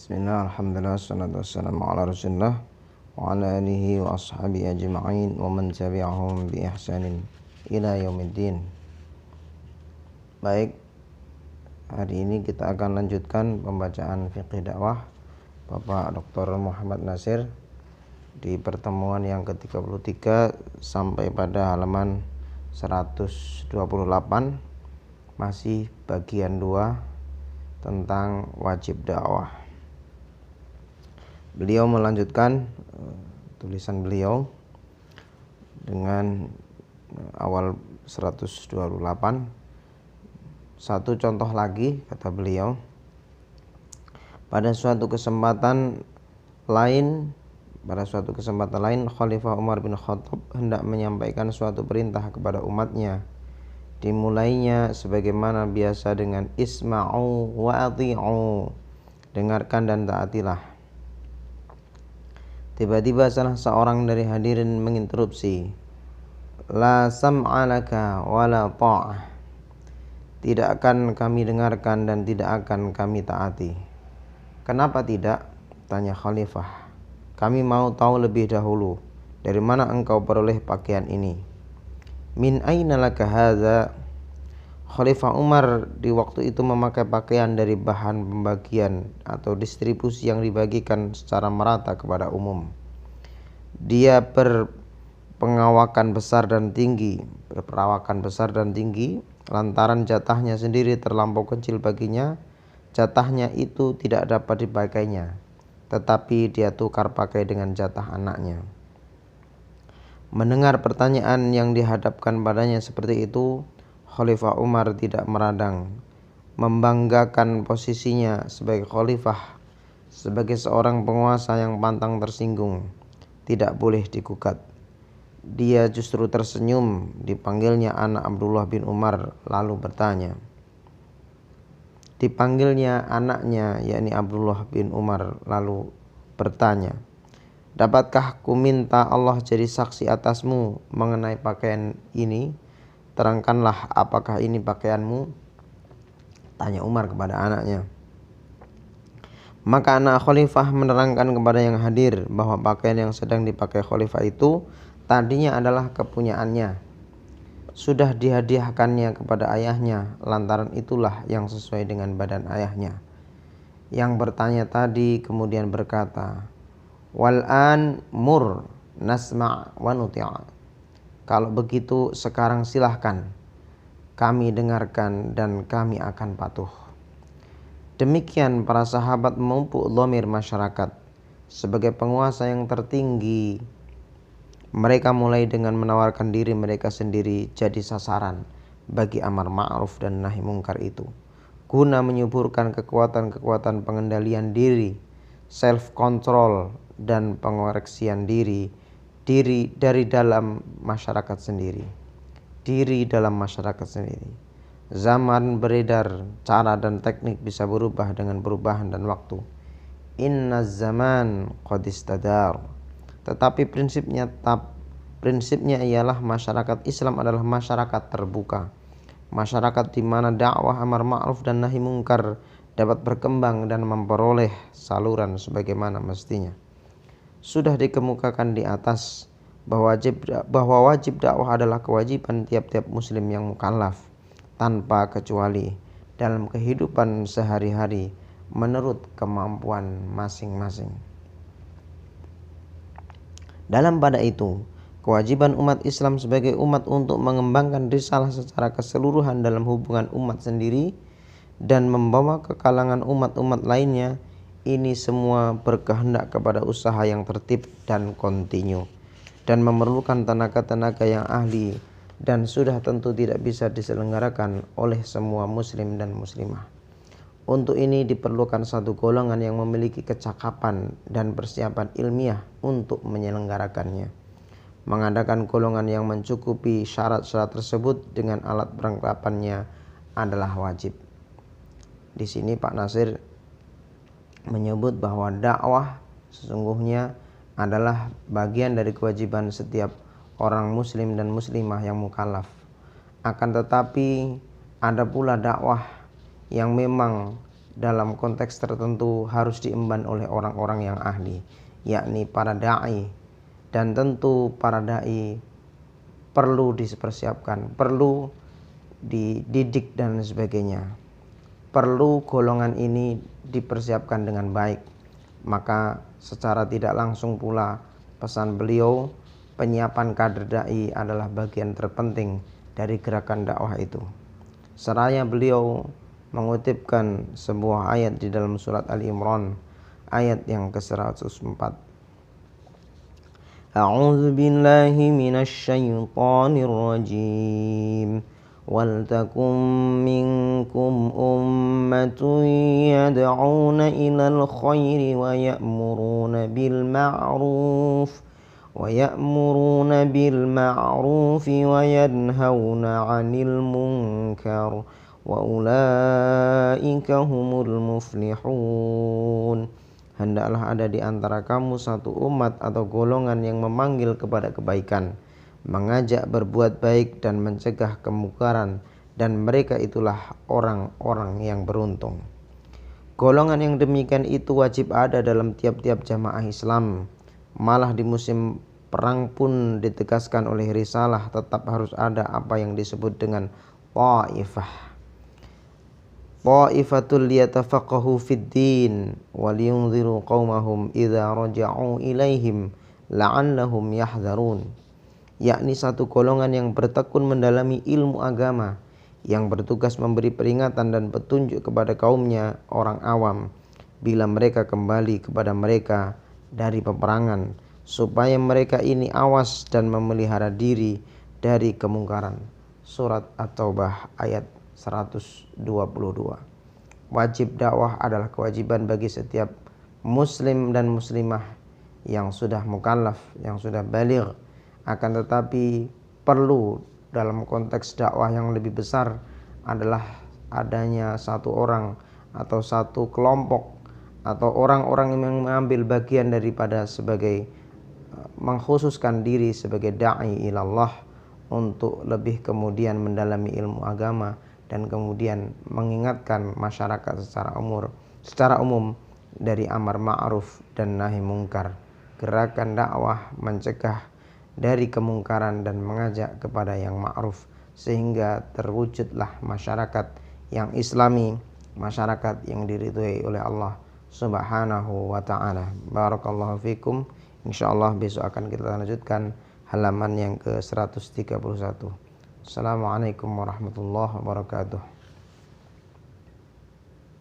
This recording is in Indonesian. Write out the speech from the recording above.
Bismillah, alhamdulillah, wassalatu wassalamu ala rasulillah wa ala alihi wa ashabihi ajma'in wa man tabi'ahum bi ihsanin ila yaumiddin. Baik, hari ini kita akan lanjutkan pembacaan fiqih dakwah Bapak Dr. Muhammad Nasir di pertemuan yang ke-33 sampai pada halaman 128, masih bagian 2 tentang wajib dakwah. Beliau melanjutkan tulisan beliau dengan awal 128. Satu contoh lagi, kata beliau, pada suatu kesempatan lain Khalifah Umar bin Khattab hendak menyampaikan suatu perintah kepada umatnya. Dimulainya sebagaimana biasa dengan isma'u wa ati'u, dengarkan dan taatilah. Tiba-tiba salah seorang dari hadirin menginterupsi, la sam'a laka wa la ta'ah, tidak akan kami dengarkan dan tidak akan kami taati. Kenapa tidak? Tanya Khalifah. Kami mau tahu lebih dahulu, dari mana engkau peroleh pakaian ini? Min aina laka hadza? Khalifah Umar di waktu itu memakai pakaian dari bahan pembagian atau distribusi yang dibagikan secara merata kepada umum. Dia berperawakan besar dan tinggi lantaran jatahnya sendiri terlampau kecil baginya. Jatahnya itu tidak dapat dipakainya, tetapi dia tukar pakai dengan jatah anaknya. Mendengar pertanyaan yang dihadapkan padanya seperti itu, Khalifah Umar tidak meradang, membanggakan posisinya sebagai khalifah, sebagai seorang penguasa yang pantang tersinggung, tidak boleh digugat. Dia justru tersenyum. Dipanggilnya anak Abdullah bin Umar lalu bertanya. Dipanggilnya anaknya yakni Abdullah bin Umar lalu bertanya, dapatkah ku minta Allah jadi saksi atasmu mengenai pakaian ini? Terangkanlah, apakah ini pakaianmu? Tanya Umar kepada anaknya. Maka anak khalifah menerangkan kepada yang hadir bahwa pakaian yang sedang dipakai khalifah itu tadinya adalah kepunyaannya. Sudah dihadiahkannya kepada ayahnya, lantaran itulah yang sesuai dengan badan ayahnya. Yang bertanya tadi kemudian berkata, Wal'an mur nasma' wa nuti'a. Kalau begitu sekarang silahkan, kami dengarkan dan kami akan patuh. Demikian para sahabat memupuk dhamir masyarakat. Sebagai penguasa yang tertinggi, mereka mulai dengan menawarkan diri mereka sendiri jadi sasaran bagi amar ma'ruf dan nahi mungkar itu, guna menyuburkan kekuatan-kekuatan pengendalian diri, self control dan pengoreksian diri dari dalam masyarakat sendiri. Zaman beredar, cara dan teknik bisa berubah dengan perubahan dan waktu. Inna zaman qad istadar. Tetapi prinsipnya ialah masyarakat Islam adalah masyarakat terbuka. Masyarakat di mana dakwah amar ma'ruf dan nahi mungkar dapat berkembang dan memperoleh saluran sebagaimana mestinya. Sudah dikemukakan di atas bahwa wajib dakwah adalah kewajiban tiap-tiap muslim yang mukallaf tanpa kecuali dalam kehidupan sehari-hari menurut kemampuan masing-masing. Dalam pada itu, kewajiban umat Islam sebagai umat untuk mengembangkan risalah secara keseluruhan dalam hubungan umat sendiri dan membawa ke kalangan umat-umat lainnya, ini semua berkehendak kepada usaha yang tertib dan kontinu dan memerlukan tenaga-tenaga yang ahli dan sudah tentu tidak bisa diselenggarakan oleh semua muslim dan muslimah. Untuk ini diperlukan satu golongan yang memiliki kecakapan dan persiapan ilmiah untuk menyelenggarakannya. Mengadakan golongan yang mencukupi syarat-syarat tersebut dengan alat perlengkapannya adalah wajib. Di sini Pak Nasir menyebut bahwa dakwah sesungguhnya adalah bagian dari kewajiban setiap orang muslim dan muslimah yang mukallaf. Akan tetapi ada pula dakwah yang memang dalam konteks tertentu harus diemban oleh orang-orang yang ahli, yakni para da'i. Dan tentu para da'i perlu dipersiapkan, perlu dididik dan sebagainya. Perlu golongan ini dipersiapkan dengan baik. Maka secara tidak langsung pula pesan beliau, penyiapan kader da'i adalah bagian terpenting dari gerakan dakwah itu. Seraya beliau mengutipkan sebuah ayat di dalam surat Ali Imran ayat yang ke-104. A'udzu billahi minasy syaithanir rajim. Wal takum minkum ummatun yad'una ilal khairi wa ya'muruna bil ma'ruf wa yanhauna 'anil munkar wa ulaika humul muflihun. Hendaklah ada di antara kamu satu umat atau golongan yang memanggil kepada kebaikan, mengajak berbuat baik dan mencegah kemungkaran, dan mereka itulah orang-orang yang beruntung. Golongan yang demikian itu wajib ada dalam tiap-tiap jamaah Islam. Malah di musim perang pun ditegaskan oleh risalah tetap harus ada apa yang disebut dengan ta'ifah. Ta'ifatul liyatafaqahu fid din wa liyunziru qaumahum idza raja'u ilaihim la'allahum yahdharun. Yakni satu golongan yang bertekun mendalami ilmu agama, yang bertugas memberi peringatan dan petunjuk kepada kaumnya orang awam bila mereka kembali kepada mereka dari peperangan, supaya mereka ini awas dan memelihara diri dari kemungkaran. Surat At-Taubah ayat 122. Wajib dakwah adalah kewajiban bagi setiap muslim dan muslimah yang sudah mukallaf, yang sudah baligh. Akan tetapi perlu dalam konteks dakwah yang lebih besar adalah adanya satu orang atau satu kelompok atau orang-orang yang mengambil bagian daripada sebagai mengkhususkan diri sebagai da'i ilallah untuk lebih kemudian mendalami ilmu agama dan kemudian mengingatkan masyarakat secara umum dari amar ma'ruf dan nahi mungkar. Gerakan dakwah mencegah dari kemungkaran dan mengajak kepada yang ma'ruf, sehingga terwujudlah masyarakat yang islami, masyarakat yang diridhoi oleh Allah Subhanahu wa ta'ala. Barakallahu fikum. Insyaallah besok akan kita lanjutkan halaman yang ke-131. Assalamualaikum warahmatullahi wabarakatuh.